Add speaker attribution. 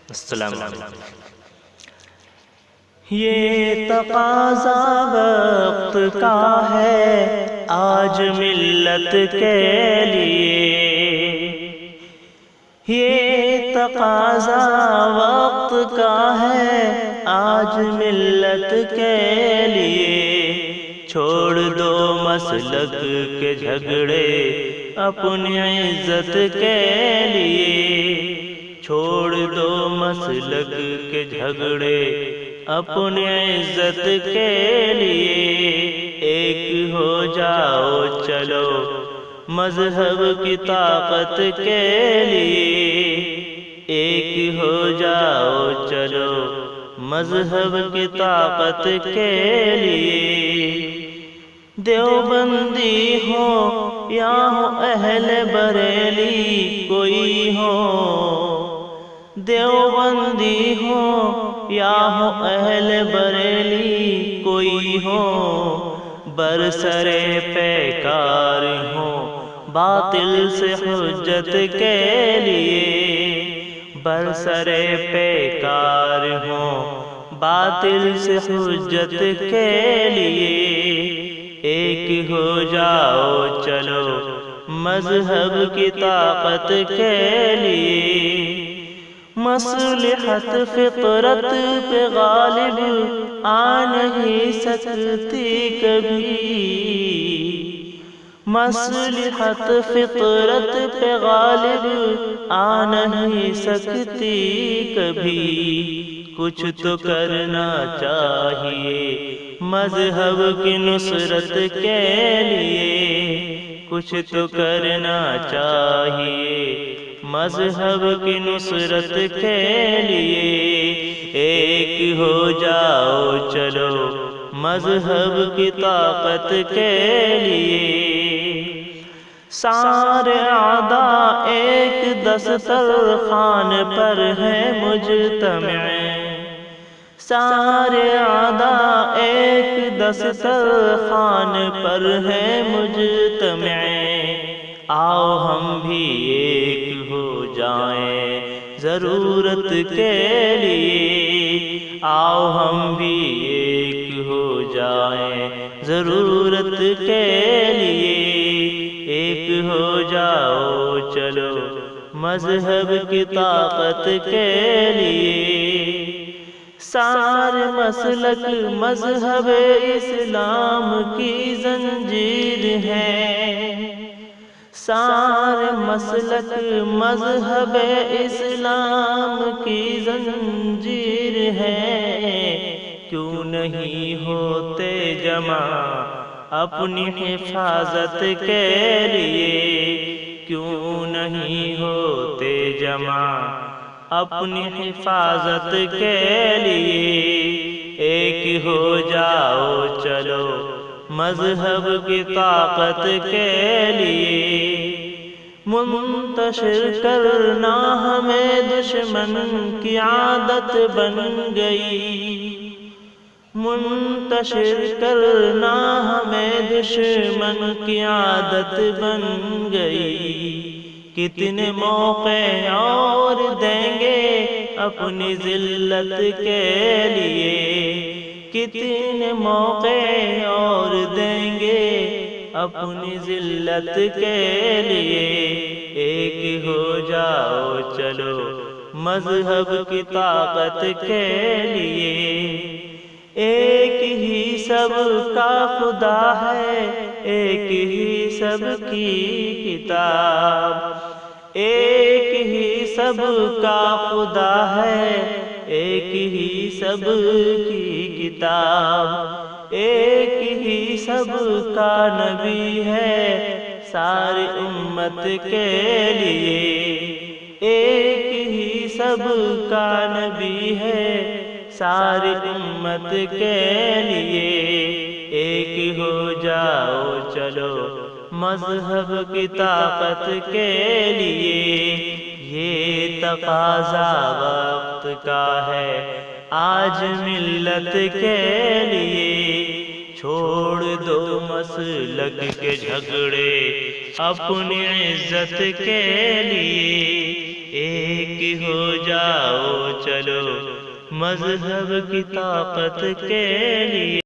Speaker 1: السلام علیکم۔ یہ تقاضا وقت کا ہے آج ملت کے لیے، یہ تقاضا وقت کا ہے آج ملت کے لیے، چھوڑ دو مسلک کے جھگڑے اپنی عزت کے لیے، چھوڑ دو مسلک کے جھگڑے اپنی عزت کے لیے، ایک ہو جاؤ چلو مذہب کی طاقت کے لیے، ایک ہو جاؤ چلو مذہب کی طاقت کے لیے، دیوبندی ہو یا ہو اہل بریلی کوئی ہو، دیوبندی ہو یا ہو اہل بریلی کوئی ہو، برسر پیکار ہو باطل سے حجت کے لیے، برسر پیکار ہو باطل سے حجت کے لیے، ایک ہو جاؤ چلو مذہب کی طاقت کے لیے، مصلحت فطرت پہ غالب آ نہیں سکتی کبھی، مصلحت فطرت پہ غالب آ نہیں سکتی کبھی، کچھ تو کرنا چاہیے مذہب کی نصرت کے لیے، کچھ تو کرنا چاہیے مذہب کی نصرت کے لیے، ایک ہو جاؤ چلو مذہب کی طاقت کے لیے، سارے اعداء ایک دسترخوان پر ہیں مجتمع، سارے اعداء ایک دسترخوان پر ہیں مجتمع، آؤ ہم بھی ایک ہو جائیں ضرورت کے لیے، آؤ ہم بھی ایک ہو جائیں ضرورت کے لیے، ایک ہو جاؤ چلو مذہب کی طاقت کے لیے، سارے مسلک مذہب اسلام کی زنجیر ہے، سارے مسلک مذہب اسلام کی زنجیر ہے، کیوں نہیں ہوتے جمع اپنی حفاظت کے لیے، کیوں نہیں ہوتے جمع اپنی حفاظت کے لیے، ایک ہو جاؤ چلو مذہب کی طاقت کے لیے، منتشر کرنا ہمیں دشمن کی عادت بن گئی، منتشر کرنا ہمیں دشمن کی عادت بن گئی، کتنے موقع اور دیں گے اپنی ذلت کے لیے، کتنے موقع اور دیں گے اپنی ذلت کے لیے، ایک ہو جاؤ چلو مذہب کی طاقت کے لیے، ایک ہی سب کا خدا ہے ایک ہی سب کی کتاب، ایک ہی سب کا خدا ہے ایک ہی سب کی کتاب، ایک ہی سب کا نبی ہے ساری امت کے لیے، ایک ہی سب کا نبی ہے ساری امت کے لیے، ایک ہو جاؤ چلو مذہب کی طاقت کے لیے، یہ تقاضا وقت کا ہے آج ملت کے لیے، چھوڑ دو مسلک کے جھگڑے اپنی عزت کے لیے، ایک ہو جاؤ چلو مذہب کی طاقت کے لیے۔